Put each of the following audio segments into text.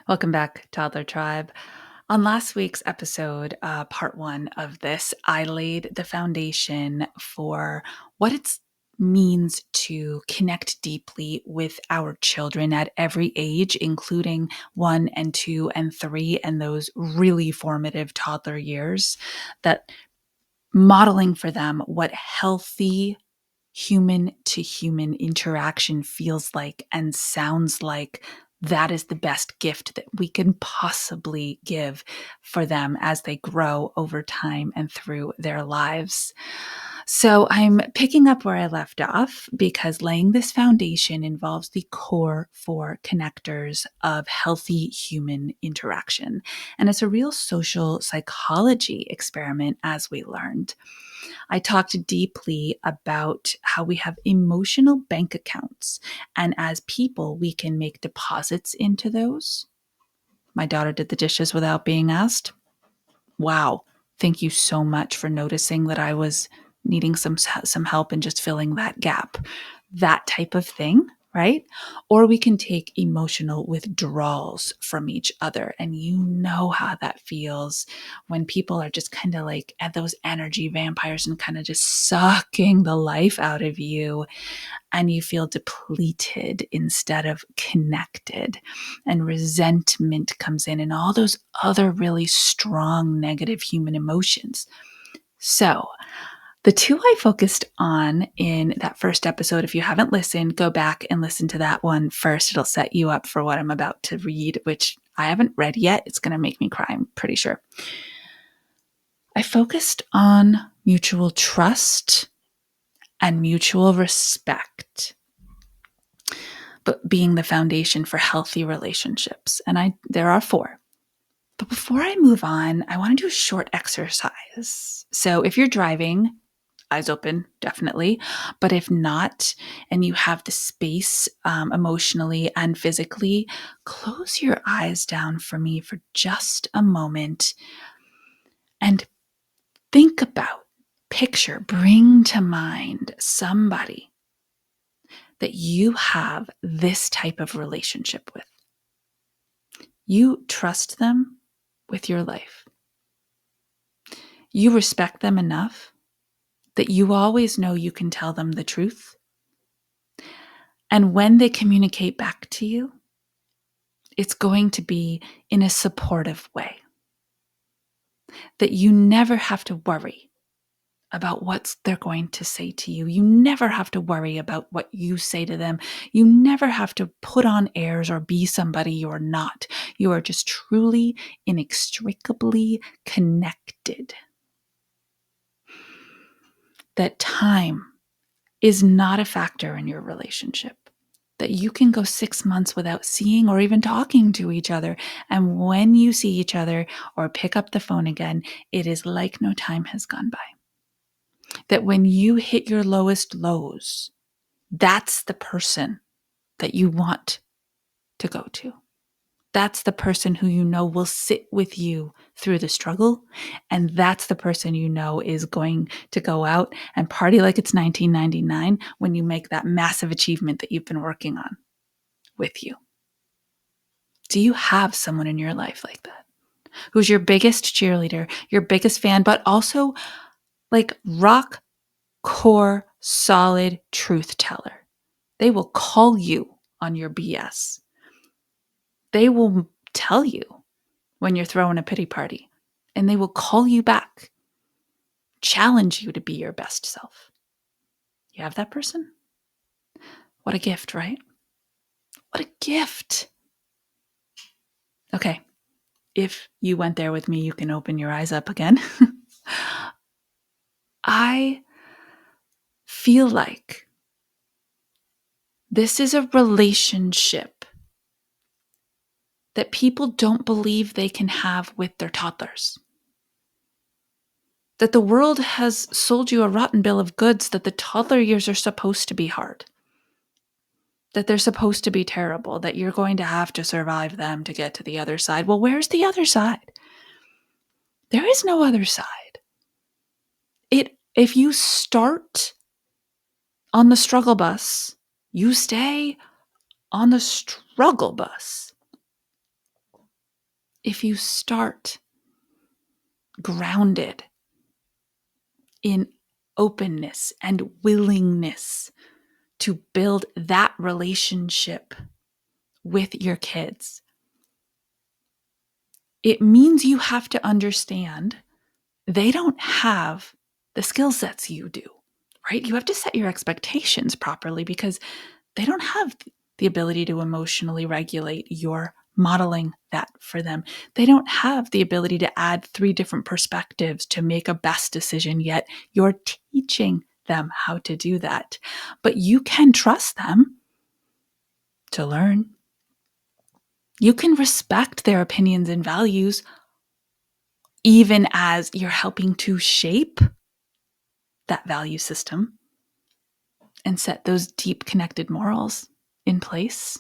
Welcome back, Toddler Tribe. On last week's episode, part one of this, I laid the foundation for what it means to connect deeply with our children at every age, including 1 and 2 and 3, and those really formative toddler years, that modeling for them what healthy human to human interaction feels like and sounds like. That is the best gift that we can possibly give for them as they grow over time and through their lives. So I'm picking up where I left off because laying this foundation involves the core 4 connectors of healthy human interaction. And it's a real social psychology experiment, as we learned. I talked deeply about how we have emotional bank accounts, and as people, we can make deposits into those. My daughter did the dishes without being asked. Wow. Thank you so much for noticing that I was needing some help and just filling that gap. That type of thing, right? Or we can take emotional withdrawals from each other. And you know how that feels when people are just kind of like at those energy vampires and kind of just sucking the life out of you, and you feel depleted instead of connected, and resentment comes in, and all those other really strong negative human emotions. So the two I focused on in that first episode, if you haven't listened, go back and listen to that one first. It'll set you up for what I'm about to read, which I haven't read yet. It's going to make me cry, I'm pretty sure. I focused on mutual trust and mutual respect, but being the foundation for healthy relationships. And there are 4. But before I move on, I want to do a short exercise. So if you're driving, eyes open, definitely. But if not, and you have the space emotionally and physically, close your eyes down for me for just a moment and think about, picture, bring to mind somebody that you have this type of relationship with. You trust them with your life. You respect them enough that you always know you can tell them the truth. And when they communicate back to you, it's going to be in a supportive way. That you never have to worry about what they're going to say to you. You never have to worry about what you say to them. You never have to put on airs or be somebody you're not. You are just truly, inextricably connected. That time is not a factor in your relationship. That you can go 6 months without seeing or even talking to each other. And when you see each other or pick up the phone again, it is like no time has gone by. That when you hit your lowest lows, that's the person that you want to go to. That's the person who you know will sit with you through the struggle. And that's the person you know is going to go out and party like it's 1999 when you make that massive achievement that you've been working on with you. Do you have someone in your life like that? Who's your biggest cheerleader, your biggest fan, but also like rock core, solid truth teller? They will call you on your BS. They will tell you when you're throwing a pity party, and they will call you back, challenge you to be your best self. You have that person? What a gift, right? What a gift. Okay, if you went there with me, you can open your eyes up again. I feel like this is a relationship that people don't believe they can have with their toddlers. That the world has sold you a rotten bill of goods that the toddler years are supposed to be hard. That they're supposed to be terrible, that you're going to have to survive them to get to the other side. Well, where's the other side? There is no other side. If you start on the struggle bus, you stay on the struggle bus. if you start grounded in openness and willingness to build that relationship with your kids, it means you have to understand they don't have the skill sets you do, right? You have to set your expectations properly because they don't have the ability to emotionally regulate. You're modeling that for them. They don't have the ability to add 3 different perspectives to make a best decision, yet you're teaching them how to do that. But you can trust them to learn. You can respect their opinions and values, even as you're helping to shape that value system and set those deep connected morals in place.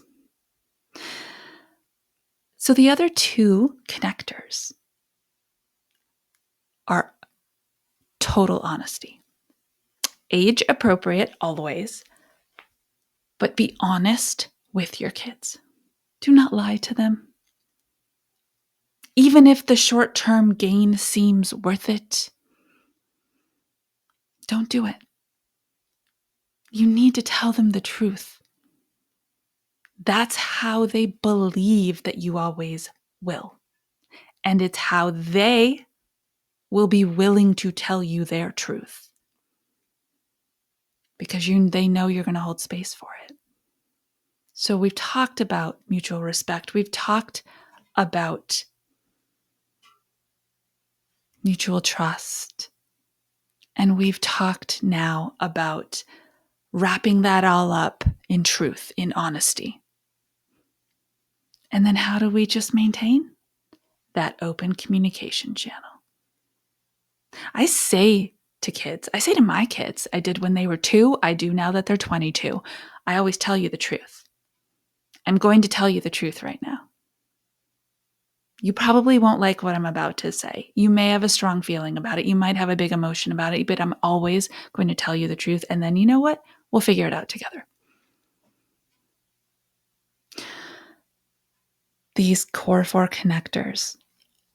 So the other 2 connectors are total honesty. Age appropriate always, but be honest with your kids. Do not lie to them. Even if the short-term gain seems worth it, don't do it. You need to tell them the truth. That's how they believe that you always will. And it's how they will be willing to tell you their truth. Because they know you're going to hold space for it. So we've talked about mutual respect. We've talked about mutual trust. And we've talked now about wrapping that all up in truth, in honesty. And then how do we just maintain that open communication channel? I say to my kids, I did when they were 2, I do now that they're 22. I always tell you the truth. I'm going to tell you the truth right now. You probably won't like what I'm about to say. You may have a strong feeling about it. You might have a big emotion about it, but I'm always going to tell you the truth. And then you know what? We'll figure it out together. These core 4 connectors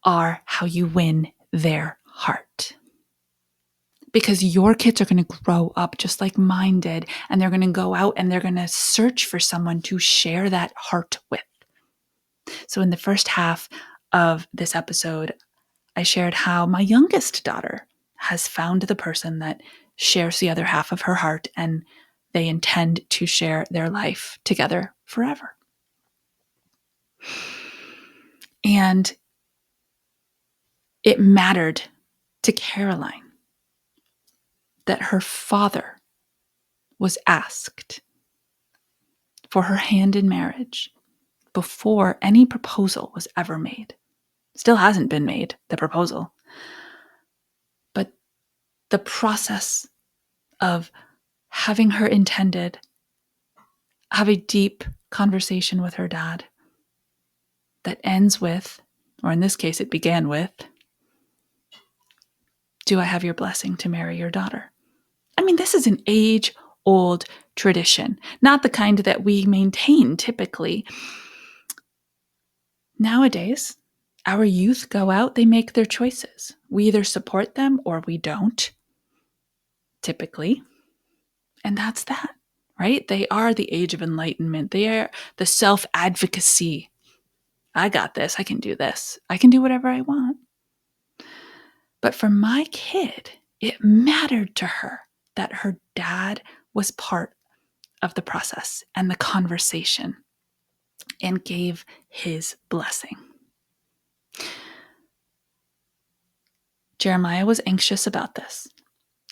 are how you win their heart. Because your kids are going to grow up just like mine did, and they're going to go out and they're going to search for someone to share that heart with. So in the first half of this episode, I shared how my youngest daughter has found the person that shares the other half of her heart, and they intend to share their life together forever. And it mattered to Caroline that her father was asked for her hand in marriage before any proposal was ever made. Still hasn't been made, the proposal. But the process of having her intended, have a deep conversation with her dad that ends with, or in this case it began with, do I have your blessing to marry your daughter? I mean, this is an age-old tradition, not the kind that we maintain typically. Nowadays, our youth go out, they make their choices. We either support them or we don't, typically. And that's that, right? They are the age of enlightenment. They are the self-advocacy. I got this. I can do this. I can do whatever I want. But for my kid, it mattered to her that her dad was part of the process and the conversation and gave his blessing. Jeremiah was anxious about this.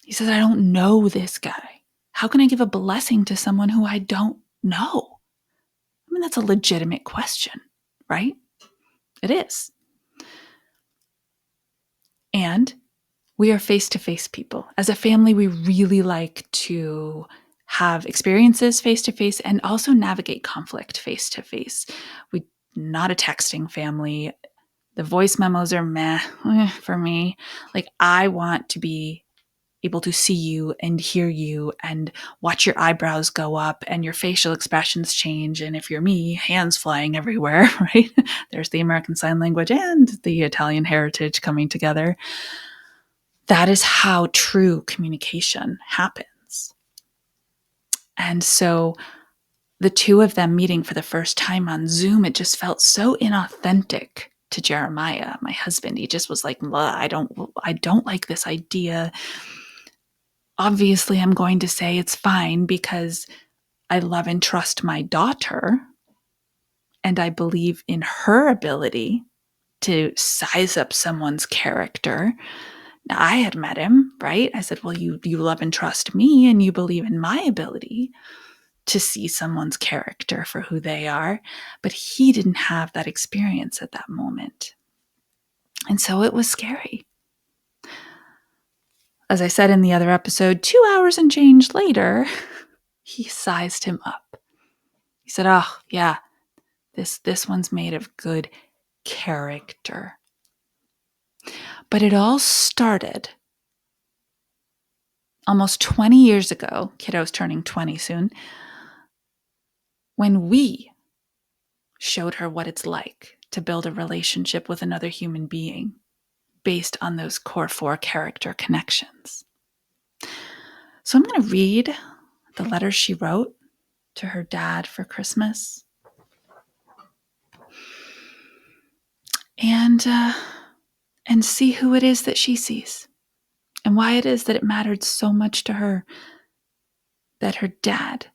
He says, I don't know this guy. How can I give a blessing to someone who I don't know? I mean, that's a legitimate question, right? It is. And we are face-to-face people. As a family, we really like to have experiences face-to-face and also navigate conflict face-to-face. We're not a texting family. The voice memos are meh for me. Like, I want to be able to see you and hear you and watch your eyebrows go up and your facial expressions change. And if you're me, hands flying everywhere, right? There's the American Sign Language and the Italian heritage coming together. That is how true communication happens. And so the two of them meeting for the first time on Zoom, it just felt so inauthentic to Jeremiah, my husband. He just was like, I don't like this idea. Obviously, I'm going to say it's fine because I love and trust my daughter, and I believe in her ability to size up someone's character. Now, I had met him, right? I said, well, you love and trust me, and you believe in my ability to see someone's character for who they are. But he didn't have that experience at that moment. And so it was scary. As I said in the other episode, 2 hours and change later, he sized him up. He said, oh, yeah, this one's made of good character. But it all started almost 20 years ago. Kiddo's turning 20 soon. When we showed her what it's like to build a relationship with another human being based on those core 4 character connections. So I'm going to read the letter she wrote to her dad for Christmas. And see who it is that she sees and why it is that it mattered so much to her that her dad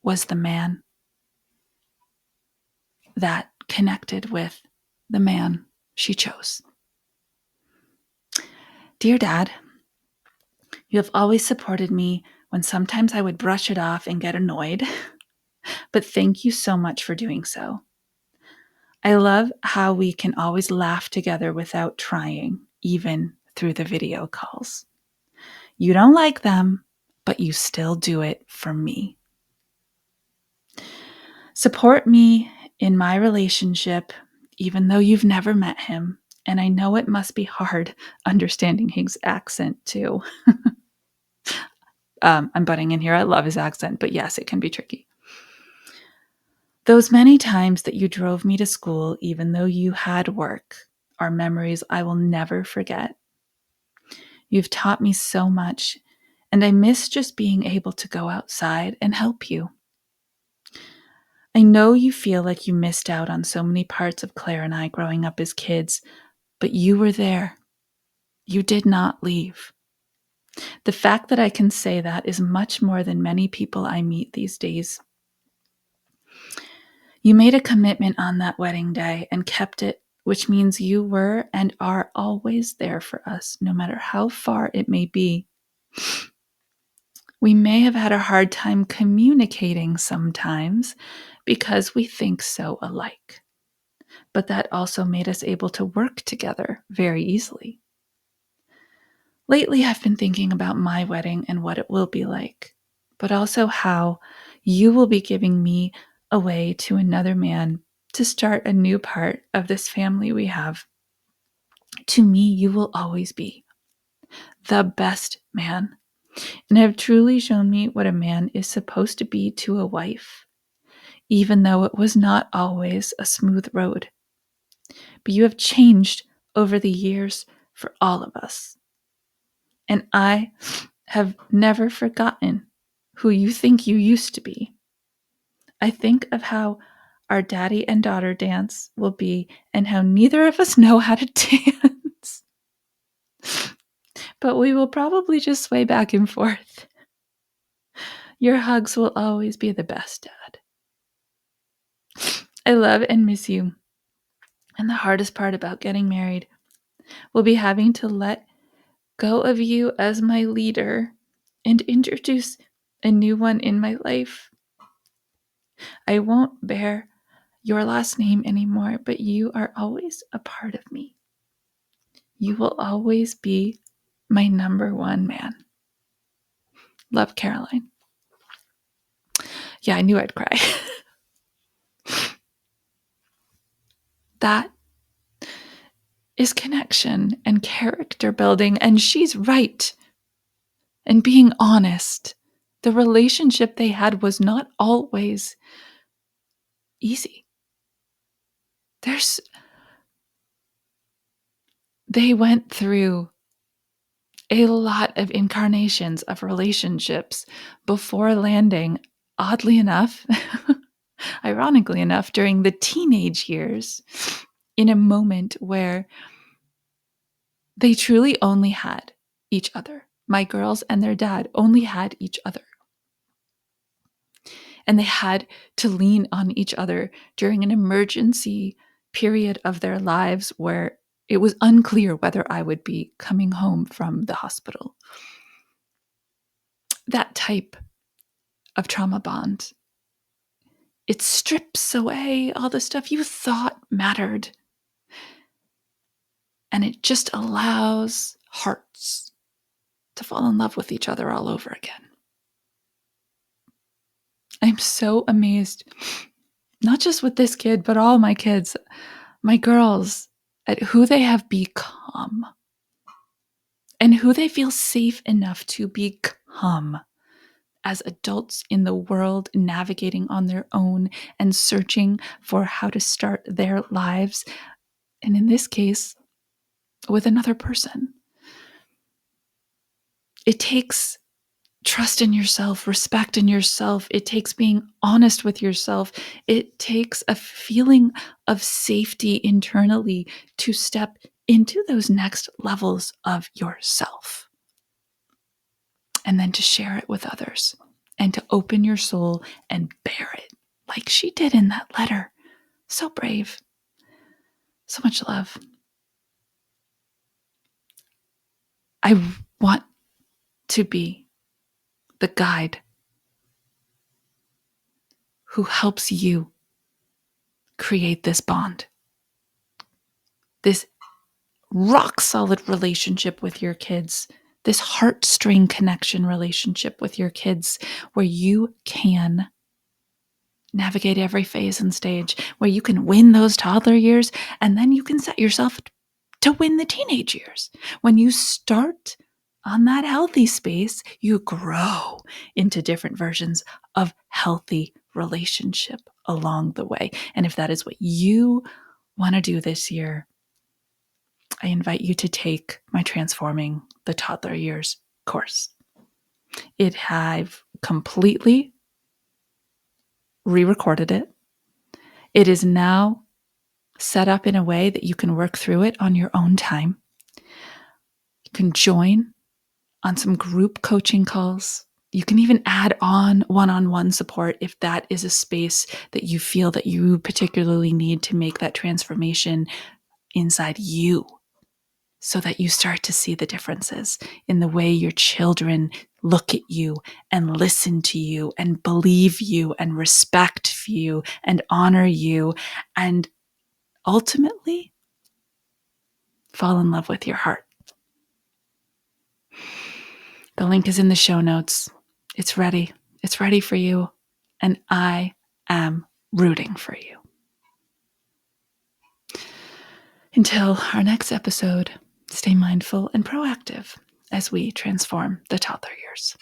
was the man that connected with the man she chose. Dear Dad, you have always supported me when sometimes I would brush it off and get annoyed, but thank you so much for doing so. I love how we can always laugh together without trying, even through the video calls. You don't like them, but you still do it for me. Support me in my relationship, even though you've never met him. And I know it must be hard understanding his accent too. I'm butting in here. I love his accent, but yes, it can be tricky. Those many times that you drove me to school, even though you had work, are memories I will never forget. You've taught me so much, and I miss just being able to go outside and help you. I know you feel like you missed out on so many parts of Claire and I growing up as kids, but you were there. You did not leave. The fact that I can say that is much more than many people I meet these days. You made a commitment on that wedding day and kept it, which means you were and are always there for us, no matter how far it may be. We may have had a hard time communicating sometimes because we think so alike, but that also made us able to work together very easily. Lately, I've been thinking about my wedding and what it will be like, but also how you will be giving me away to another man to start a new part of this family we have. To me, you will always be the best man, and have truly shown me what a man is supposed to be to a wife, even though it was not always a smooth road. But you have changed over the years for all of us. And I have never forgotten who you think you used to be. I think of how our daddy and daughter dance will be and how neither of us know how to dance. But we will probably just sway back and forth. Your hugs will always be the best, Dad. I love and miss you. And the hardest part about getting married will be having to let go of you as my leader and introduce a new one in my life. I won't bear your last name anymore, but you are always a part of me. You will always be my number one man. Love, Caroline. Yeah, I knew I'd cry. That is connection and character building, and she's right. and being honest, the relationship they had was not always easy. They went through a lot of incarnations of relationships before landing, oddly enough, ironically enough, during the teenage years, in a moment where they truly only had each other. My girls and their dad only had each other. And they had to lean on each other during an emergency period of their lives where it was unclear whether I would be coming home from the hospital. That type of trauma bond, it strips away all the stuff you thought mattered. And it just allows hearts to fall in love with each other all over again. I'm so amazed, not just with this kid, but all my kids, my girls, at who they have become and who they feel safe enough to become as adults in the world, navigating on their own and searching for how to start their lives. And in this case, with another person. It takes trust in yourself, respect in yourself. It takes being honest with yourself. It takes a feeling of safety internally to step into those next levels of yourself. And then to share it with others and to open your soul and bear it like she did in that letter. So brave. So much love. I want to be the guide who helps you create this bond, this rock solid relationship with your kids, this heartstring connection relationship with your kids, where you can navigate every phase and stage, where you can win those toddler years, and then you can set yourself to win the teenage years. When you start on that healthy space, you grow into different versions of healthy relationship along the way. And if that is what you want to do this year, I invite you to take my Transforming the Toddler Years course. I've completely re-recorded it. It is now set up in a way that you can work through it on your own time. You can join on some group coaching calls. You can even add on one-on-one support if that is a space that you feel that you particularly need to make that transformation inside you, so that you start to see the differences in the way your children look at you and listen to you and believe you and respect you and honor you and ultimately fall in love with your heart. The link is in the show notes. It's ready. It's ready for you. And I am rooting for you. Until our next episode, stay mindful and proactive as we transform the toddler years.